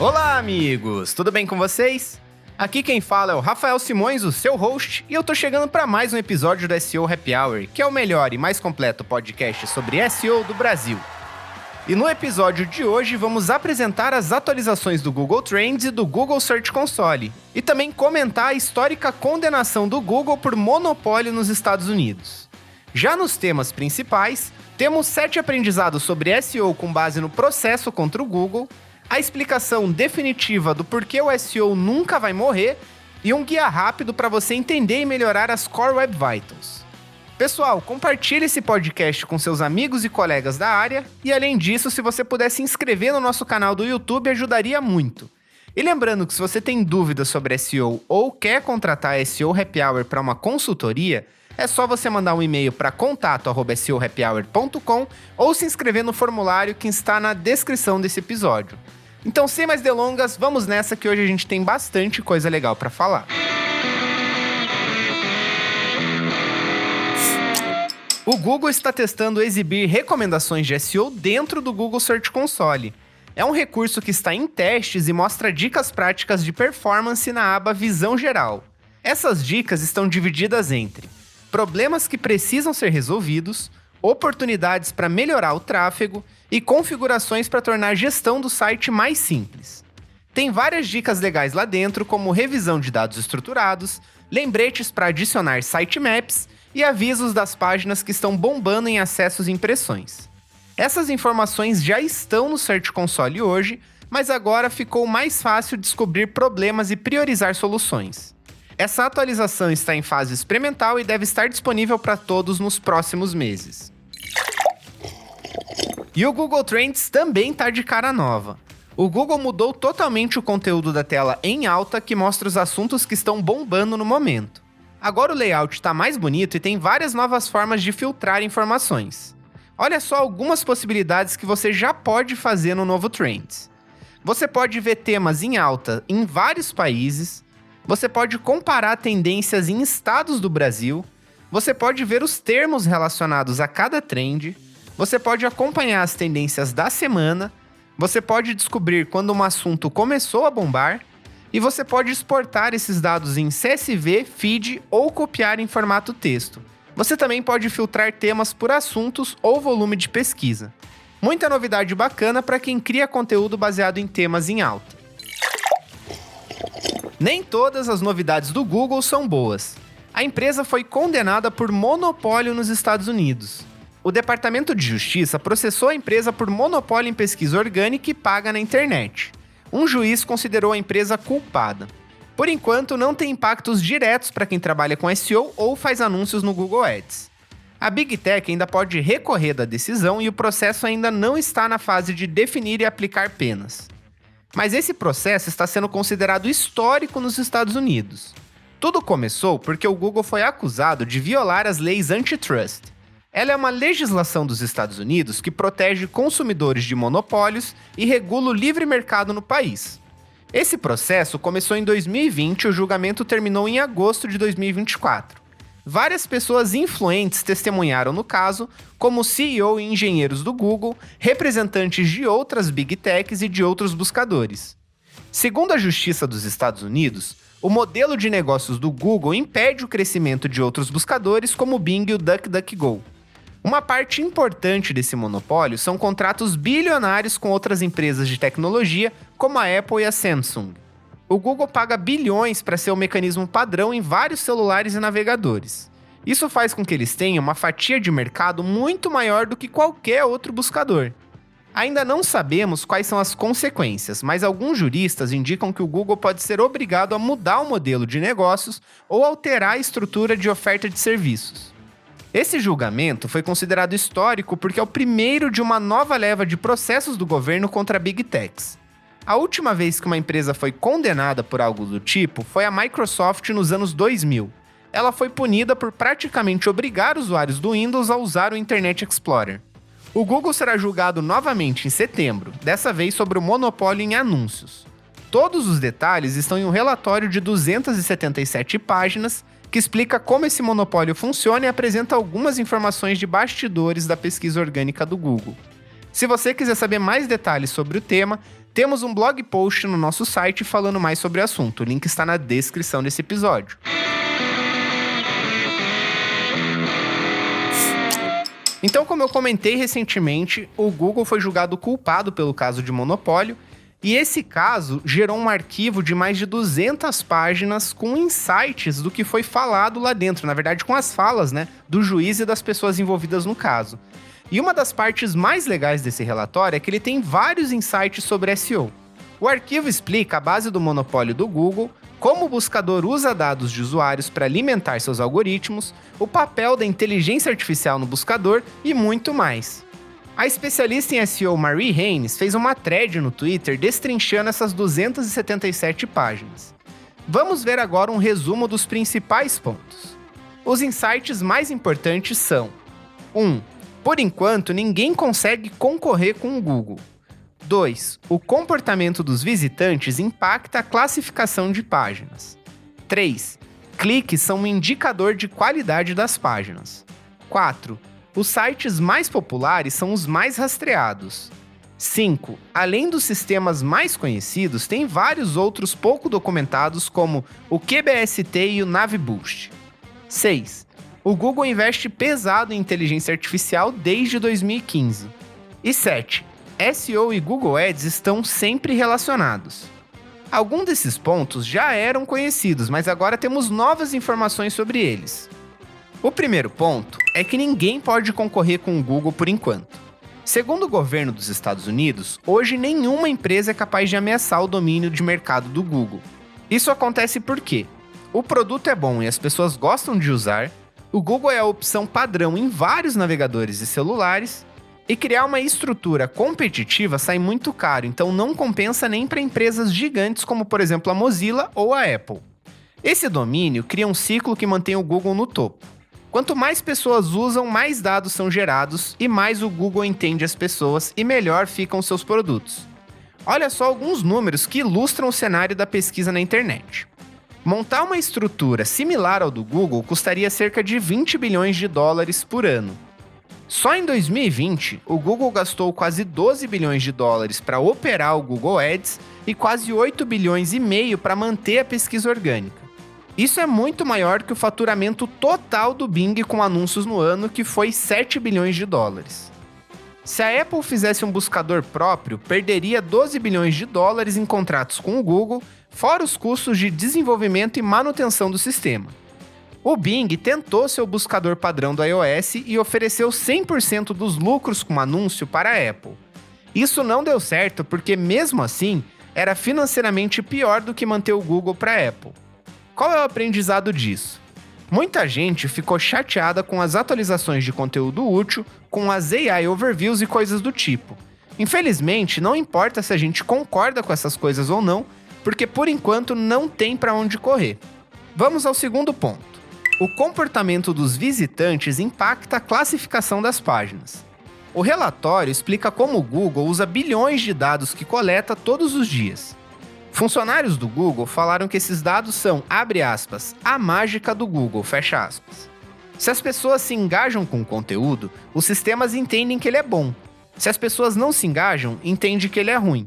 Olá, amigos! Tudo bem com vocês? Aqui quem fala é o Rafael Simões, o seu host, e eu tô chegando para mais um episódio do SEO Happy Hour, que é o melhor e mais completo podcast sobre SEO do Brasil. E no episódio de hoje vamos apresentar as atualizações do Google Trends e do Google Search Console, e também comentar a histórica condenação do Google por monopólio nos Estados Unidos. Já nos temas principais, temos 7 aprendizados sobre SEO com base no processo contra o Google, a explicação definitiva do porquê o SEO nunca vai morrer e um guia rápido para você entender e melhorar as Core Web Vitals. Pessoal, compartilhe esse podcast com seus amigos e colegas da área e, além disso, se você puder se inscrever no nosso canal do YouTube, ajudaria muito. E lembrando que se você tem dúvidas sobre SEO ou quer contratar a SEO Happy Hour para uma consultoria, é só você mandar um e-mail para contato@seohappyhour.com ou se inscrever no formulário que está na descrição desse episódio. Então, sem mais delongas, vamos nessa que hoje a gente tem bastante coisa legal para falar. O Google está testando exibir recomendações de SEO dentro do Google Search Console. É um recurso que está em testes e mostra dicas práticas de performance na aba Visão Geral. Essas dicas estão divididas entre problemas que precisam ser resolvidos, oportunidades para melhorar o tráfego e configurações para tornar a gestão do site mais simples. Tem várias dicas legais lá dentro, como revisão de dados estruturados, lembretes para adicionar sitemaps e avisos das páginas que estão bombando em acessos e impressões. Essas informações já estão no Search Console hoje, mas agora ficou mais fácil descobrir problemas e priorizar soluções. Essa atualização está em fase experimental e deve estar disponível para todos nos próximos meses. E o Google Trends também está de cara nova. O Google mudou totalmente o conteúdo da tela em alta que mostra os assuntos que estão bombando no momento. Agora o layout está mais bonito e tem várias novas formas de filtrar informações. Olha só algumas possibilidades que você já pode fazer no novo Trends. Você pode ver temas em alta em vários países, você pode comparar tendências em estados do Brasil, você pode ver os termos relacionados a cada trend, você pode acompanhar as tendências da semana, você pode descobrir quando um assunto começou a bombar, e você pode exportar esses dados em CSV, feed ou copiar em formato texto. Você também pode filtrar temas por assuntos ou volume de pesquisa. Muita novidade bacana para quem cria conteúdo baseado em temas em alta. Nem todas as novidades do Google são boas. A empresa foi condenada por monopólio nos Estados Unidos. O Departamento de Justiça processou a empresa por monopólio em pesquisa orgânica e paga na internet. Um juiz considerou a empresa culpada. Por enquanto, não tem impactos diretos para quem trabalha com SEO ou faz anúncios no Google Ads. A Big Tech ainda pode recorrer da decisão e o processo ainda não está na fase de definir e aplicar penas. Mas esse processo está sendo considerado histórico nos Estados Unidos. Tudo começou porque o Google foi acusado de violar as leis antitrust. Ela é uma legislação dos Estados Unidos que protege consumidores de monopólios e regula o livre mercado no país. Esse processo começou em 2020 e o julgamento terminou em agosto de 2024. Várias pessoas influentes testemunharam no caso, como o CEO e engenheiros do Google, representantes de outras Big Techs e de outros buscadores. Segundo a Justiça dos Estados Unidos, o modelo de negócios do Google impede o crescimento de outros buscadores como o Bing e o DuckDuckGo. Uma parte importante desse monopólio são contratos bilionários com outras empresas de tecnologia, como a Apple e a Samsung. O Google paga bilhões para ser o mecanismo padrão em vários celulares e navegadores. Isso faz com que eles tenham uma fatia de mercado muito maior do que qualquer outro buscador. Ainda não sabemos quais são as consequências, mas alguns juristas indicam que o Google pode ser obrigado a mudar o modelo de negócios ou alterar a estrutura de oferta de serviços. Esse julgamento foi considerado histórico porque é o primeiro de uma nova leva de processos do governo contra Big Techs. A última vez que uma empresa foi condenada por algo do tipo foi a Microsoft nos anos 2000. Ela foi punida por praticamente obrigar usuários do Windows a usar o Internet Explorer. O Google será julgado novamente em setembro, dessa vez sobre o monopólio em anúncios. Todos os detalhes estão em um relatório de 277 páginas que explica como esse monopólio funciona e apresenta algumas informações de bastidores da pesquisa orgânica do Google. Se você quiser saber mais detalhes sobre o tema, Temos um blog post no nosso site falando mais sobre o assunto. O link está na descrição desse episódio. Então, como eu comentei recentemente, o Google foi julgado culpado pelo caso de monopólio, e esse caso gerou um arquivo de mais de 200 páginas com insights do que foi falado lá dentro, na verdade com as falas, do juiz e das pessoas envolvidas no caso. E uma das partes mais legais desse relatório é que ele tem vários insights sobre SEO. O arquivo explica a base do monopólio do Google, como o buscador usa dados de usuários para alimentar seus algoritmos, o papel da inteligência artificial no buscador e muito mais. A especialista em SEO Marie Haynes fez uma thread no Twitter destrinchando essas 277 páginas. Vamos ver agora um resumo dos principais pontos. Os insights mais importantes são: 1. Por enquanto, ninguém consegue concorrer com o Google. 2. O comportamento dos visitantes impacta a classificação de páginas. 3. Cliques são um indicador de qualidade das páginas. 4. Os sites mais populares são os mais rastreados. 5. Além dos sistemas mais conhecidos, tem vários outros pouco documentados, como o QBST e o Navboost. 6. O Google investe pesado em inteligência artificial desde 2015. E 7. SEO e Google Ads estão sempre relacionados. Alguns desses pontos já eram conhecidos, mas agora temos novas informações sobre eles. O primeiro ponto é que ninguém pode concorrer com o Google por enquanto. Segundo o governo dos Estados Unidos, hoje nenhuma empresa é capaz de ameaçar o domínio de mercado do Google. Isso acontece porque o produto é bom e as pessoas gostam de usar, o Google é a opção padrão em vários navegadores e celulares, e criar uma estrutura competitiva sai muito caro, então não compensa nem para empresas gigantes como, por exemplo, a Mozilla ou a Apple. Esse domínio cria um ciclo que mantém o Google no topo. Quanto mais pessoas usam, mais dados são gerados e mais o Google entende as pessoas e melhor ficam seus produtos. Olha só alguns números que ilustram o cenário da pesquisa na internet. Montar uma estrutura similar ao do Google custaria cerca de 20 bilhões de dólares por ano. Só em 2020, o Google gastou quase 12 bilhões de dólares para operar o Google Ads e quase 8 bilhões e meio para manter a pesquisa orgânica. Isso é muito maior que o faturamento total do Bing com anúncios no ano, que foi 7 bilhões de dólares. Se a Apple fizesse um buscador próprio, perderia 12 bilhões de dólares em contratos com o Google, fora os custos de desenvolvimento e manutenção do sistema. O Bing tentou seu buscador padrão do iOS e ofereceu 100% dos lucros com anúncio para a Apple. Isso não deu certo porque, mesmo assim, era financeiramente pior do que manter o Google para a Apple. Qual é o aprendizado disso? Muita gente ficou chateada com as atualizações de conteúdo útil, com as AI Overviews e coisas do tipo. Infelizmente, não importa se a gente concorda com essas coisas ou não, porque por enquanto não tem para onde correr. Vamos ao segundo ponto. O comportamento dos visitantes impacta a classificação das páginas. O relatório explica como o Google usa bilhões de dados que coleta todos os dias. Funcionários do Google falaram que esses dados são, abre aspas, a mágica do Google, fecha aspas. Se as pessoas se engajam com o conteúdo, os sistemas entendem que ele é bom. Se as pessoas não se engajam, entendem que ele é ruim.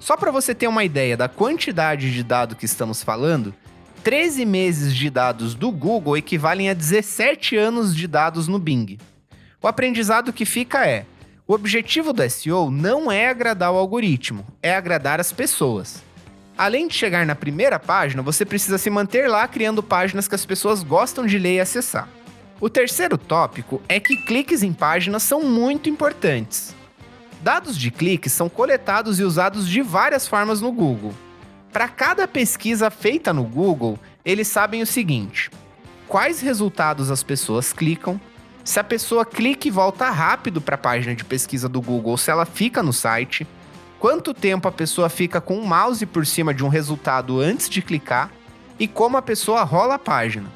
Só para você ter uma ideia da quantidade de dado que estamos falando, 13 meses de dados do Google equivalem a 17 anos de dados no Bing. O aprendizado que fica é: o objetivo do SEO não é agradar o algoritmo, é agradar as pessoas. Além de chegar na primeira página, você precisa se manter lá criando páginas que as pessoas gostam de ler e acessar. O terceiro tópico é que cliques em páginas são muito importantes. Dados de cliques são coletados e usados de várias formas no Google. Para cada pesquisa feita no Google, eles sabem o seguinte: quais resultados as pessoas clicam, se a pessoa clica e volta rápido para a página de pesquisa do Google ou se ela fica no site, quanto tempo a pessoa fica com o mouse por cima de um resultado antes de clicar e como a pessoa rola a página.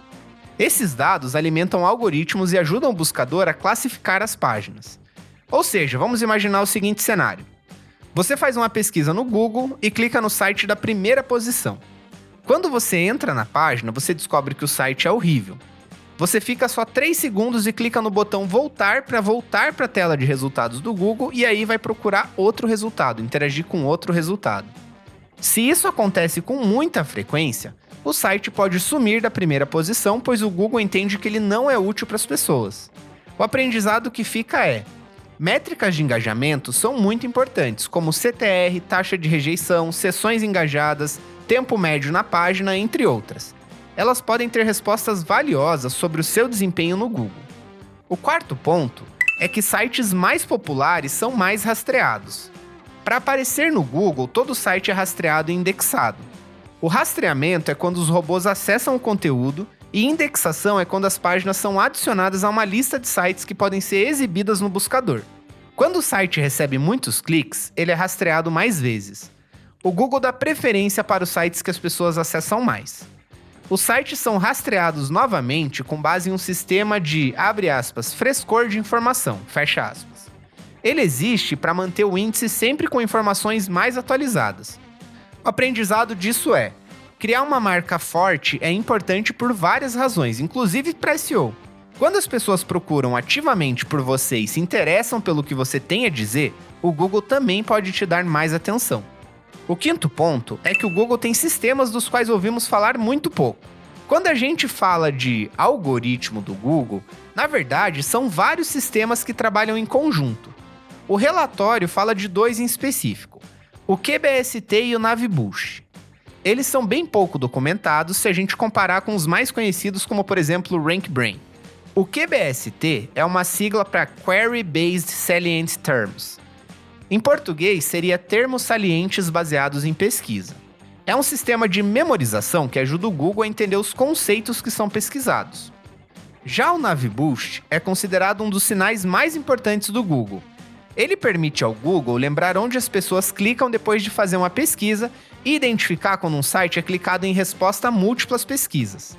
Esses dados alimentam algoritmos e ajudam o buscador a classificar as páginas. Ou seja, vamos imaginar o seguinte cenário. Você faz uma pesquisa no Google e clica no site da primeira posição. Quando você entra na página, você descobre que o site é horrível. Você fica só 3 segundos e clica no botão voltar para a tela de resultados do Google e aí vai procurar outro resultado, interagir com outro resultado. Se isso acontece com muita frequência, o site pode sumir da primeira posição, pois o Google entende que ele não é útil para as pessoas. O aprendizado que fica é: métricas de engajamento são muito importantes, como CTR, taxa de rejeição, sessões engajadas, tempo médio na página, entre outras. Elas podem ter respostas valiosas sobre o seu desempenho no Google. O quarto ponto é que sites mais populares são mais rastreados. Para aparecer no Google, todo site é rastreado e indexado. O rastreamento é quando os robôs acessam o conteúdo e indexação é quando as páginas são adicionadas a uma lista de sites que podem ser exibidas no buscador. Quando o site recebe muitos cliques, ele é rastreado mais vezes. O Google dá preferência para os sites que as pessoas acessam mais. Os sites são rastreados novamente com base em um sistema de, abre aspas, frescor de informação, fecha aspas. Ele existe para manter o índice sempre com informações mais atualizadas. O aprendizado disso é: criar uma marca forte é importante por várias razões, inclusive para SEO. Quando as pessoas procuram ativamente por você e se interessam pelo que você tem a dizer, o Google também pode te dar mais atenção. O quinto ponto é que o Google tem sistemas dos quais ouvimos falar muito pouco. Quando a gente fala de algoritmo do Google, na verdade são vários sistemas que trabalham em conjunto. O relatório fala de 2 em específico, o QBST e o Navibush. Eles são bem pouco documentados se a gente comparar com os mais conhecidos, como por exemplo o RankBrain. O QBST é uma sigla para Query Based Salient Terms. Em português, seria termos salientes baseados em pesquisa. É um sistema de memorização que ajuda o Google a entender os conceitos que são pesquisados. Já o Navibush é considerado um dos sinais mais importantes do Google. Ele permite ao Google lembrar onde as pessoas clicam depois de fazer uma pesquisa e identificar quando um site é clicado em resposta a múltiplas pesquisas.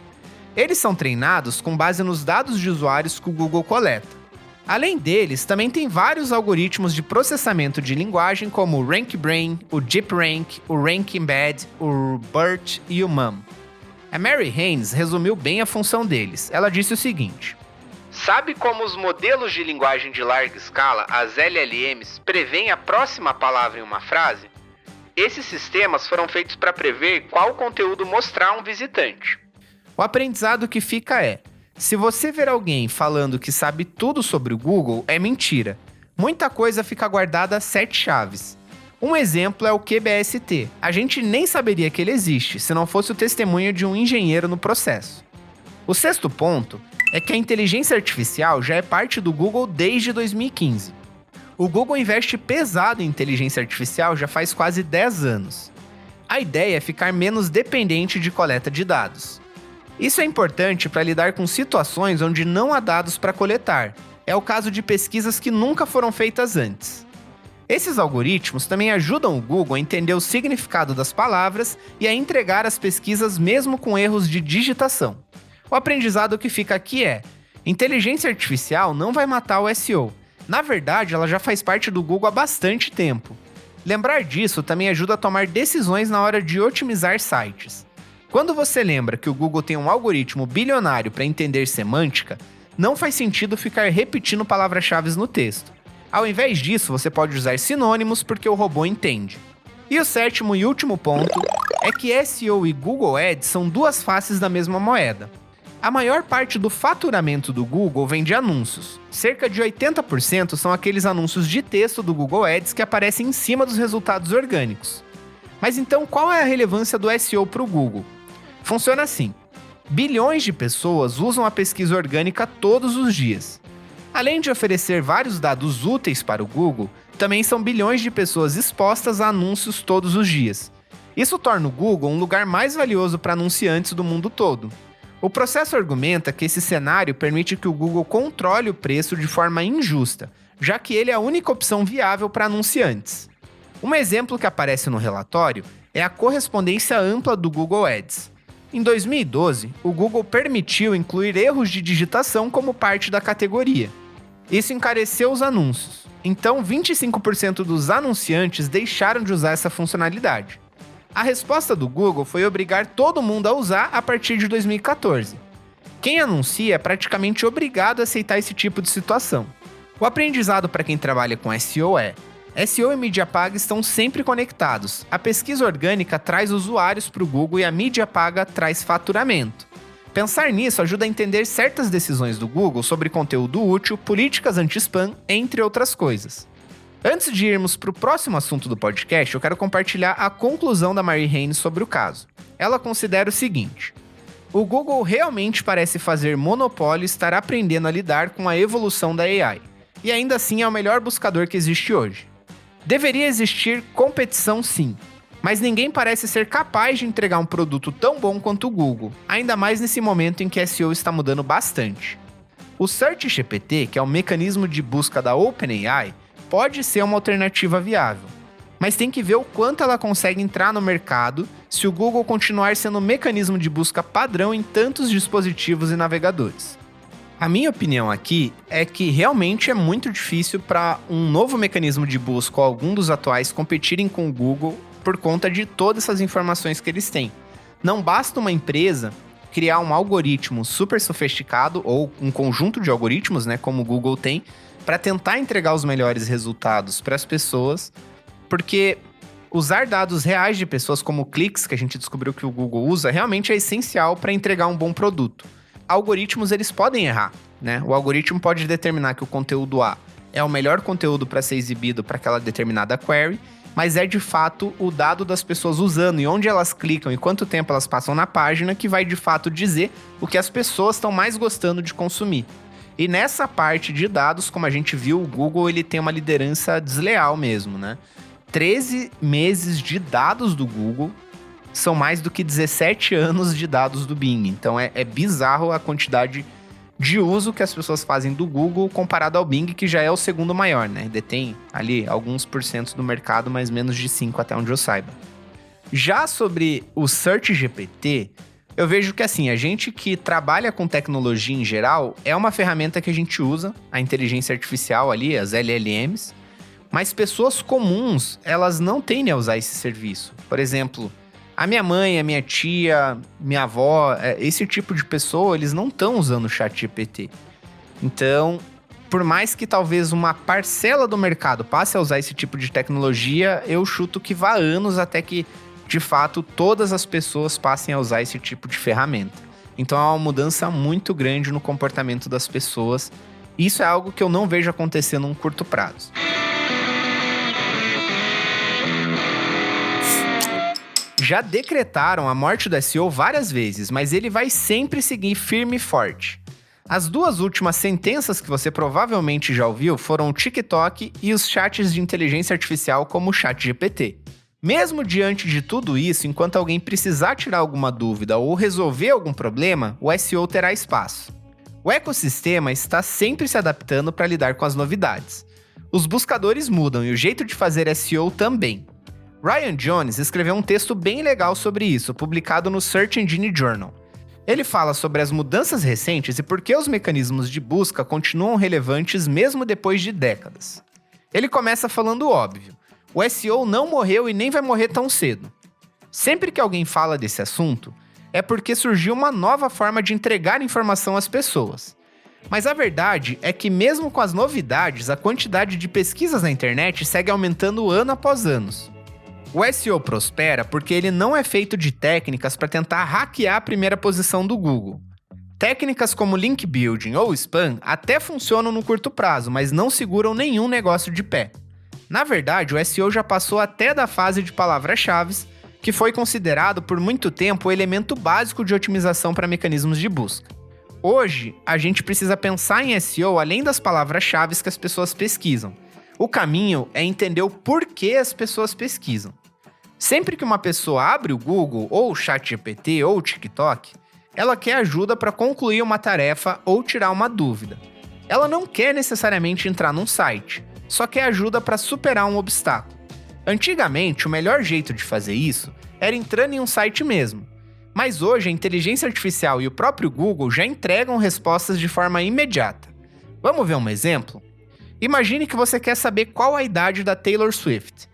Eles são treinados com base nos dados de usuários que o Google coleta. Além deles, também tem vários algoritmos de processamento de linguagem como o RankBrain, o DeepRank, o RankEmbed, o BERT e o MUM. A Mary Haynes resumiu bem a função deles. Ela disse o seguinte: sabe como os modelos de linguagem de larga escala, as LLMs, prevêem a próxima palavra em uma frase? Esses sistemas foram feitos para prever qual conteúdo mostrar a um visitante. O aprendizado que fica é: se você ver alguém falando que sabe tudo sobre o Google, é mentira. Muita coisa fica guardada a 7 chaves. Um exemplo é o QBST. A gente nem saberia que ele existe, se não fosse o testemunho de um engenheiro no processo. O sexto ponto é que a inteligência artificial já é parte do Google desde 2015. O Google investe pesado em inteligência artificial já faz quase 10 anos. A ideia é ficar menos dependente de coleta de dados. Isso é importante para lidar com situações onde não há dados para coletar. É o caso de pesquisas que nunca foram feitas antes. Esses algoritmos também ajudam o Google a entender o significado das palavras e a entregar as pesquisas mesmo com erros de digitação. O aprendizado que fica aqui é: inteligência artificial não vai matar o SEO. Na verdade, ela já faz parte do Google há bastante tempo. Lembrar disso também ajuda a tomar decisões na hora de otimizar sites. Quando você lembra que o Google tem um algoritmo bilionário para entender semântica, não faz sentido ficar repetindo palavras-chave no texto. Ao invés disso, você pode usar sinônimos porque o robô entende. E o sétimo e último ponto é que SEO e Google Ads são duas faces da mesma moeda. A maior parte do faturamento do Google vem de anúncios. Cerca de 80% são aqueles anúncios de texto do Google Ads que aparecem em cima dos resultados orgânicos. Mas então, qual é a relevância do SEO para o Google? Funciona assim: bilhões de pessoas usam a pesquisa orgânica todos os dias. Além de oferecer vários dados úteis para o Google, também são bilhões de pessoas expostas a anúncios todos os dias. Isso torna o Google um lugar mais valioso para anunciantes do mundo todo. O processo argumenta que esse cenário permite que o Google controle o preço de forma injusta, já que ele é a única opção viável para anunciantes. Um exemplo que aparece no relatório é a correspondência ampla do Google Ads. Em 2012, o Google permitiu incluir erros de digitação como parte da categoria. Isso encareceu os anúncios, então 25% dos anunciantes deixaram de usar essa funcionalidade. A resposta do Google foi obrigar todo mundo a usar a partir de 2014. Quem anuncia é praticamente obrigado a aceitar esse tipo de situação. O aprendizado para quem trabalha com SEO é: SEO e mídia paga estão sempre conectados. A pesquisa orgânica traz usuários para o Google e a mídia paga traz faturamento. Pensar nisso ajuda a entender certas decisões do Google sobre conteúdo útil, políticas anti-spam, entre outras coisas. Antes de irmos para o próximo assunto do podcast, eu quero compartilhar a conclusão da Mary Haines sobre o caso. Ela considera o seguinte: o Google realmente parece fazer monopólio e estar aprendendo a lidar com a evolução da AI, e ainda assim é o melhor buscador que existe hoje. Deveria existir competição, sim, mas ninguém parece ser capaz de entregar um produto tão bom quanto o Google, ainda mais nesse momento em que SEO está mudando bastante. O SearchGPT, que é o mecanismo de busca da OpenAI, pode ser uma alternativa viável, mas tem que ver o quanto ela consegue entrar no mercado se o Google continuar sendo o mecanismo de busca padrão em tantos dispositivos e navegadores. A minha opinião aqui é que realmente é muito difícil para um novo mecanismo de busca ou algum dos atuais competirem com o Google por conta de todas essas informações que eles têm. Não basta uma empresa criar um algoritmo super sofisticado ou um conjunto de algoritmos, né, como o Google tem, para tentar entregar os melhores resultados para as pessoas, porque usar dados reais de pessoas como cliques, que a gente descobriu que o Google usa, realmente é essencial para entregar um bom produto. Algoritmos, eles podem errar, né? O algoritmo pode determinar que o conteúdo A é o melhor conteúdo para ser exibido para aquela determinada query, mas é de fato o dado das pessoas usando e onde elas clicam e quanto tempo elas passam na página que vai de fato dizer o que as pessoas estão mais gostando de consumir. E nessa parte de dados, como a gente viu, o Google ele tem uma liderança desleal mesmo, né? 13 meses de dados do Google são mais do que 17 anos de dados do Bing. Então é bizarro a quantidade de uso que as pessoas fazem do Google comparado ao Bing, que já é o segundo maior, né? Detém ali alguns porcentos do mercado, mas menos de 5 até onde eu saiba. Já sobre o SearchGPT, eu vejo que assim, a gente que trabalha com tecnologia em geral, é uma ferramenta que a gente usa, a inteligência artificial ali, as LLMs, mas pessoas comuns, elas não tendem a usar esse serviço. Por exemplo, a minha mãe, a minha tia, minha avó, esse tipo de pessoa, eles não estão usando o ChatGPT. Então, por mais que talvez uma parcela do mercado passe a usar esse tipo de tecnologia, eu chuto que vá anos até que, de fato, todas as pessoas passem a usar esse tipo de ferramenta. Então, é uma mudança muito grande no comportamento das pessoas. Isso é algo que eu não vejo acontecer num curto prazo. Já decretaram a morte do SEO várias vezes, mas ele vai sempre seguir firme e forte. As duas últimas sentenças que você provavelmente já ouviu foram o TikTok e os chats de inteligência artificial como o ChatGPT. Mesmo diante de tudo isso, enquanto alguém precisar tirar alguma dúvida ou resolver algum problema, o SEO terá espaço. O ecossistema está sempre se adaptando para lidar com as novidades. Os buscadores mudam e o jeito de fazer SEO também. Ryan Jones escreveu um texto bem legal sobre isso, publicado no Search Engine Journal. Ele fala sobre as mudanças recentes e por que os mecanismos de busca continuam relevantes mesmo depois de décadas. Ele começa falando o óbvio: o SEO não morreu e nem vai morrer tão cedo. Sempre que alguém fala desse assunto, é porque surgiu uma nova forma de entregar informação às pessoas. Mas a verdade é que mesmo com as novidades, a quantidade de pesquisas na internet segue aumentando ano após ano. O SEO prospera porque ele não é feito de técnicas para tentar hackear a primeira posição do Google. Técnicas como link building ou spam até funcionam no curto prazo, mas não seguram nenhum negócio de pé. Na verdade, o SEO já passou até da fase de palavras-chave, que foi considerado por muito tempo o elemento básico de otimização para mecanismos de busca. Hoje, a gente precisa pensar em SEO além das palavras-chave que as pessoas pesquisam. O caminho é entender o porquê as pessoas pesquisam. Sempre que uma pessoa abre o Google, ou o ChatGPT, ou o TikTok, ela quer ajuda para concluir uma tarefa ou tirar uma dúvida. Ela não quer necessariamente entrar num site, só quer ajuda para superar um obstáculo. Antigamente, o melhor jeito de fazer isso era entrando em um site mesmo. Mas hoje, a inteligência artificial e o próprio Google já entregam respostas de forma imediata. Vamos ver um exemplo? Imagine que você quer saber qual a idade da Taylor Swift.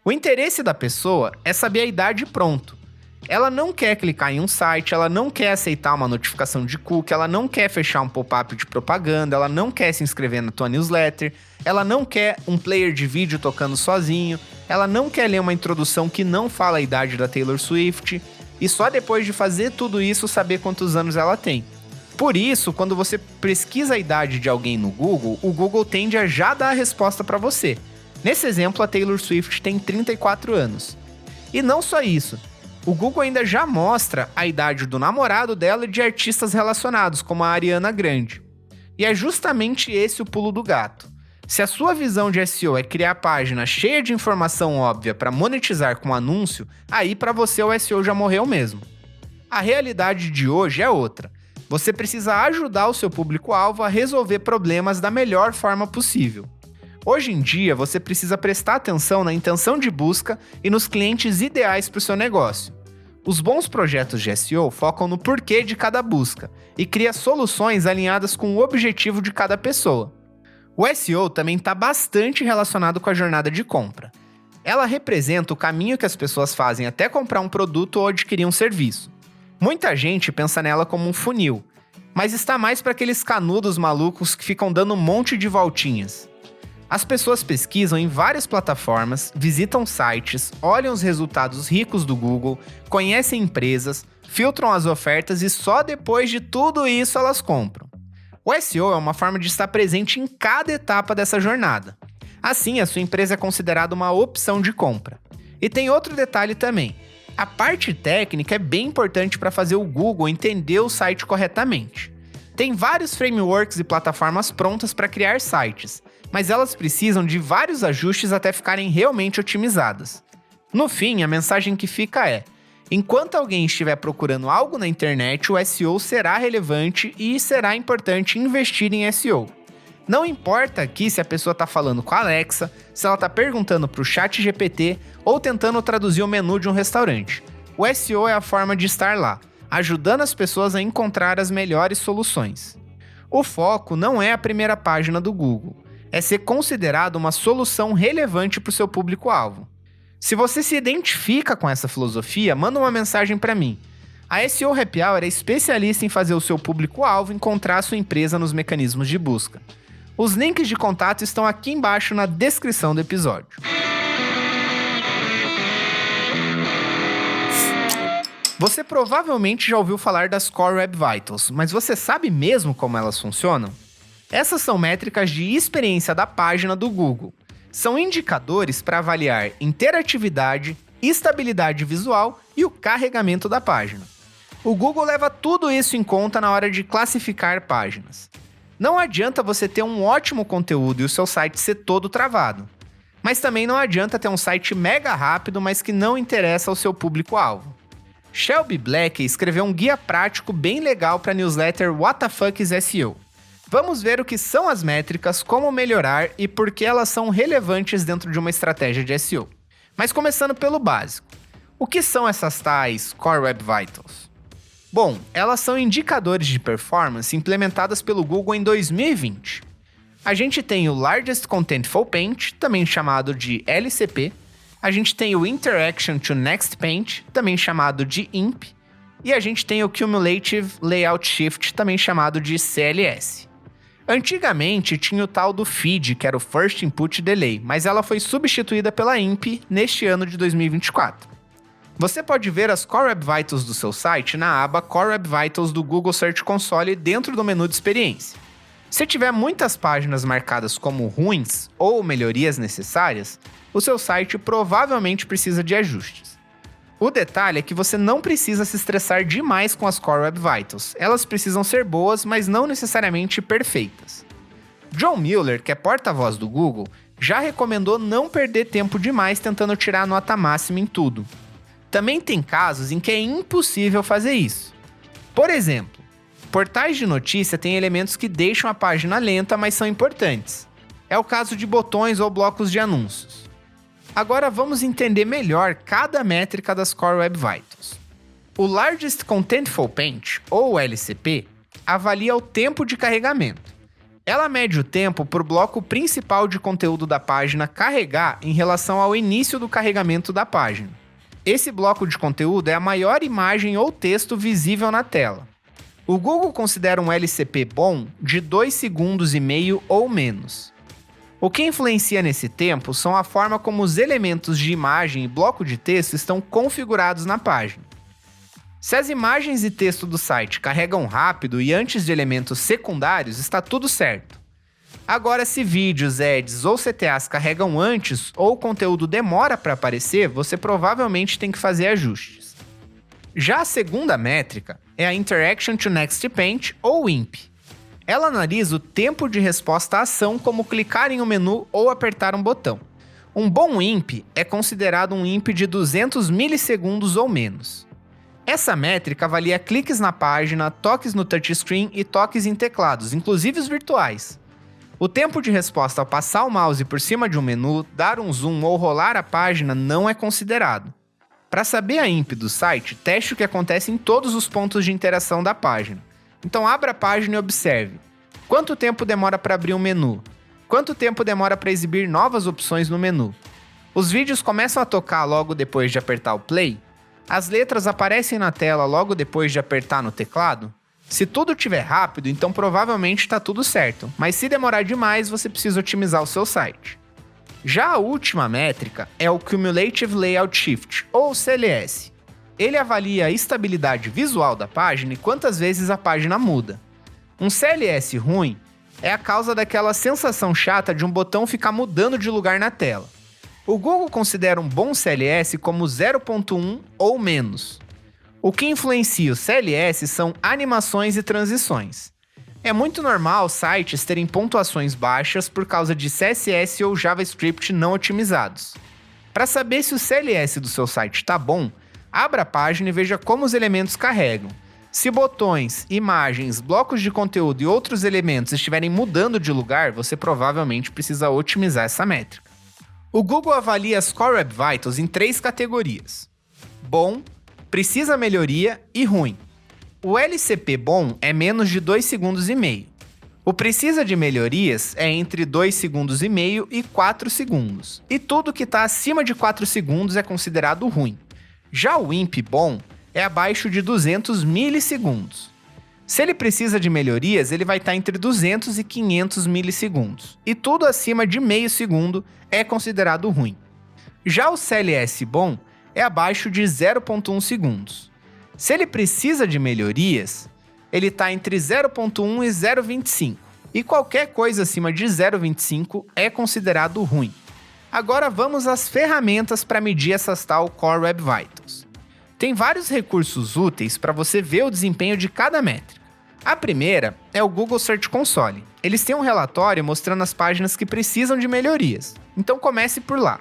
O interesse da pessoa é saber a idade e pronto. Ela não quer clicar em um site, ela não quer aceitar uma notificação de cookie, ela não quer fechar um pop-up de propaganda, ela não quer se inscrever na tua newsletter, ela não quer um player de vídeo tocando sozinho, ela não quer ler uma introdução que não fala a idade da Taylor Swift, e só depois de fazer tudo isso saber quantos anos ela tem. Por isso, quando você pesquisa a idade de alguém no Google, o Google tende a já dar a resposta para você. Nesse exemplo, a Taylor Swift tem 34 anos. E não só isso, o Google ainda já mostra a idade do namorado dela e de artistas relacionados, como a Ariana Grande. E é justamente esse o pulo do gato. Se a sua visão de SEO é criar página cheia de informação óbvia para monetizar com anúncio, aí para você o SEO já morreu mesmo. A realidade de hoje é outra. Você precisa ajudar o seu público-alvo a resolver problemas da melhor forma possível. Hoje em dia, você precisa prestar atenção na intenção de busca e nos clientes ideais para o seu negócio. Os bons projetos de SEO focam no porquê de cada busca e cria soluções alinhadas com o objetivo de cada pessoa. O SEO também está bastante relacionado com a jornada de compra. Ela representa o caminho que as pessoas fazem até comprar um produto ou adquirir um serviço. Muita gente pensa nela como um funil, mas está mais para aqueles canudos malucos que ficam dando um monte de voltinhas. As pessoas pesquisam em várias plataformas, visitam sites, olham os resultados ricos do Google, conhecem empresas, filtram as ofertas e só depois de tudo isso elas compram. O SEO é uma forma de estar presente em cada etapa dessa jornada. Assim, a sua empresa é considerada uma opção de compra. E tem outro detalhe também. A parte técnica é bem importante para fazer o Google entender o site corretamente. Tem vários frameworks e plataformas prontas para criar sites, mas elas precisam de vários ajustes até ficarem realmente otimizadas. No fim, a mensagem que fica é: enquanto alguém estiver procurando algo na internet, o SEO será relevante e será importante investir em SEO. Não importa aqui se a pessoa está falando com a Alexa, se ela está perguntando para o ChatGPT ou tentando traduzir o menu de um restaurante. O SEO é a forma de estar lá, ajudando as pessoas a encontrar as melhores soluções. O foco não é a primeira página do Google, é ser considerado uma solução relevante para o seu público-alvo. Se você se identifica com essa filosofia, manda uma mensagem para mim. A SEO Happy Hour é especialista em fazer o seu público-alvo encontrar a sua empresa nos mecanismos de busca. Os links de contato estão aqui embaixo na descrição do episódio. Você provavelmente já ouviu falar das Core Web Vitals, mas você sabe mesmo como elas funcionam? Essas são métricas de experiência da página do Google. São indicadores para avaliar interatividade, estabilidade visual e o carregamento da página. O Google leva tudo isso em conta na hora de classificar páginas. Não adianta você ter um ótimo conteúdo e o seu site ser todo travado. Mas também não adianta ter um site mega rápido, mas que não interessa ao seu público-alvo. Shelby Black escreveu um guia prático bem legal para a newsletter What the Fuck is SEO. Vamos ver o que são as métricas, como melhorar e por que elas são relevantes dentro de uma estratégia de SEO. Mas começando pelo básico. O que são essas tais Core Web Vitals? Bom, elas são indicadores de performance implementadas pelo Google em 2020. A gente tem o Largest Contentful Paint, também chamado de LCP. A gente tem o Interaction to Next Paint, também chamado de INP. E a gente tem o Cumulative Layout Shift, também chamado de CLS. Antigamente tinha o tal do FID, que era o First Input Delay, mas ela foi substituída pela INP neste ano de 2024. Você pode ver as Core Web Vitals do seu site na aba Core Web Vitals do Google Search Console dentro do menu de experiência. Se tiver muitas páginas marcadas como ruins ou melhorias necessárias, o seu site provavelmente precisa de ajustes. O detalhe é que você não precisa se estressar demais com as Core Web Vitals. Elas precisam ser boas, mas não necessariamente perfeitas. John Mueller, que é porta-voz do Google, já recomendou não perder tempo demais tentando tirar a nota máxima em tudo. Também tem casos em que é impossível fazer isso. Por exemplo, portais de notícia têm elementos que deixam a página lenta, mas são importantes. É o caso de botões ou blocos de anúncios. Agora vamos entender melhor cada métrica das Core Web Vitals. O Largest Contentful Paint, ou LCP, avalia o tempo de carregamento. Ela mede o tempo por bloco principal de conteúdo da página carregar em relação ao início do carregamento da página. Esse bloco de conteúdo é a maior imagem ou texto visível na tela. O Google considera um LCP bom de 2,5 segundos ou menos. O que influencia nesse tempo são a forma como os elementos de imagem e bloco de texto estão configurados na página. Se as imagens e texto do site carregam rápido e antes de elementos secundários, está tudo certo. Agora, se vídeos, ads ou CTAs carregam antes ou o conteúdo demora para aparecer, você provavelmente tem que fazer ajustes. Já a segunda métrica é a Interaction to Next Page, ou INP. Ela analisa o tempo de resposta à ação, como clicar em um menu ou apertar um botão. Um bom INP é considerado um INP de 200 milissegundos ou menos. Essa métrica avalia cliques na página, toques no touchscreen e toques em teclados, inclusive os virtuais. O tempo de resposta ao passar o mouse por cima de um menu, dar um zoom ou rolar a página não é considerado. Para saber a INP do site, teste o que acontece em todos os pontos de interação da página. Então abra a página e observe. Quanto tempo demora para abrir um menu? Quanto tempo demora para exibir novas opções no menu? Os vídeos começam a tocar logo depois de apertar o play? As letras aparecem na tela logo depois de apertar no teclado? Se tudo estiver rápido, então provavelmente está tudo certo, mas se demorar demais, você precisa otimizar o seu site. Já a última métrica é o Cumulative Layout Shift, ou CLS. Ele avalia a estabilidade visual da página e quantas vezes a página muda. Um CLS ruim é a causa daquela sensação chata de um botão ficar mudando de lugar na tela. O Google considera um bom CLS como 0.1 ou menos. O que influencia o CLS são animações e transições. É muito normal sites terem pontuações baixas por causa de CSS ou JavaScript não otimizados. Para saber se o CLS do seu site está bom, abra a página e veja como os elementos carregam. Se botões, imagens, blocos de conteúdo e outros elementos estiverem mudando de lugar, você provavelmente precisa otimizar essa métrica. O Google avalia as Core Web Vitals em 3 categorias: bom, precisa melhoria e ruim. O LCP bom é menos de 2,5 segundos. O precisa de melhorias é entre 2,5 segundos e 4 segundos. E tudo que está acima de 4 segundos é considerado ruim. Já o INP bom é abaixo de 200 milissegundos. Se ele precisa de melhorias, ele vai estar entre 200 e 500 milissegundos. E tudo acima de meio segundo é considerado ruim. Já o CLS bom é abaixo de 0,1 segundos. Se ele precisa de melhorias, ele está entre 0,1 e 0,25. E qualquer coisa acima de 0,25 é considerado ruim. Agora vamos às ferramentas para medir essas tal Core Web Vitals. Tem vários recursos úteis para você ver o desempenho de cada métrica. A primeira é o Google Search Console. Eles têm um relatório mostrando as páginas que precisam de melhorias, então comece por lá.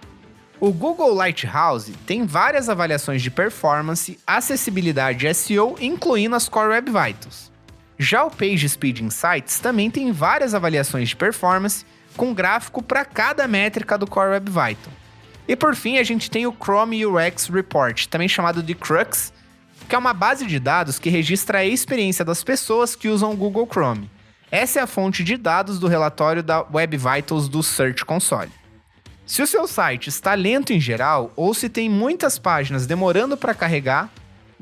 O Google Lighthouse tem várias avaliações de performance, acessibilidade e SEO, incluindo as Core Web Vitals. Já o PageSpeed Insights também tem várias avaliações de performance, com gráfico para cada métrica do Core Web Vital. E por fim, a gente tem o Chrome UX Report, também chamado de Crux, que é uma base de dados que registra a experiência das pessoas que usam o Google Chrome. Essa é a fonte de dados do relatório da Web Vitals do Search Console. Se o seu site está lento em geral, ou se tem muitas páginas demorando para carregar,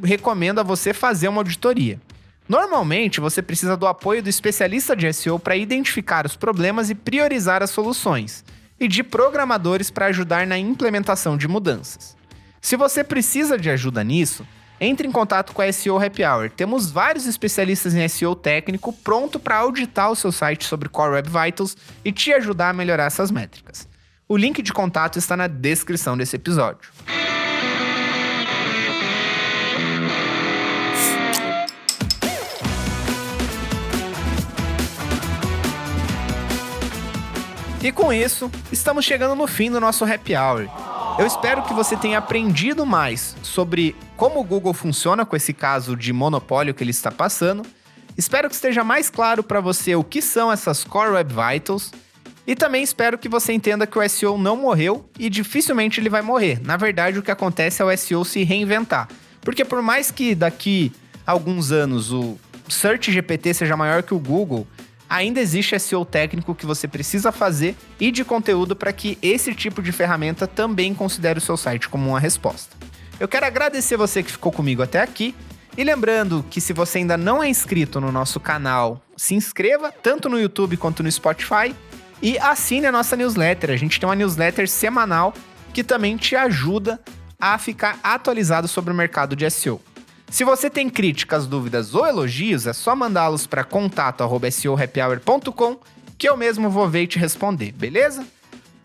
recomendo a você fazer uma auditoria. Normalmente, você precisa do apoio do especialista de SEO para identificar os problemas e priorizar as soluções, e de programadores para ajudar na implementação de mudanças. Se você precisa de ajuda nisso, entre em contato com a SEO Happy Hour. Temos vários especialistas em SEO técnico pronto para auditar o seu site sobre Core Web Vitals e te ajudar a melhorar essas métricas. O link de contato está na descrição desse episódio. E com isso, estamos chegando no fim do nosso Happy Hour. Eu espero que você tenha aprendido mais sobre como o Google funciona com esse caso de monopólio que ele está passando. Espero que esteja mais claro para você o que são essas Core Web Vitals. E também espero que você entenda que o SEO não morreu e dificilmente ele vai morrer. Na verdade, o que acontece é o SEO se reinventar. Porque por mais que daqui a alguns anos o Search GPT seja maior que o Google, ainda existe SEO técnico que você precisa fazer e de conteúdo para que esse tipo de ferramenta também considere o seu site como uma resposta. Eu quero agradecer você que ficou comigo até aqui. E lembrando que se você ainda não é inscrito no nosso canal, se inscreva tanto no YouTube quanto no Spotify e assine a nossa newsletter. A gente tem uma newsletter semanal que também te ajuda a ficar atualizado sobre o mercado de SEO. Se você tem críticas, dúvidas ou elogios, é só mandá-los para contato@seohappyhour.com que eu mesmo vou ver e te responder, beleza?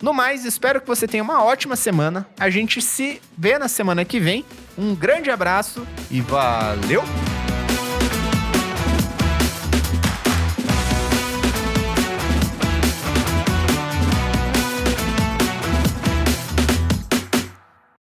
No mais, espero que você tenha uma ótima semana. A gente se vê na semana que vem. Um grande abraço e valeu!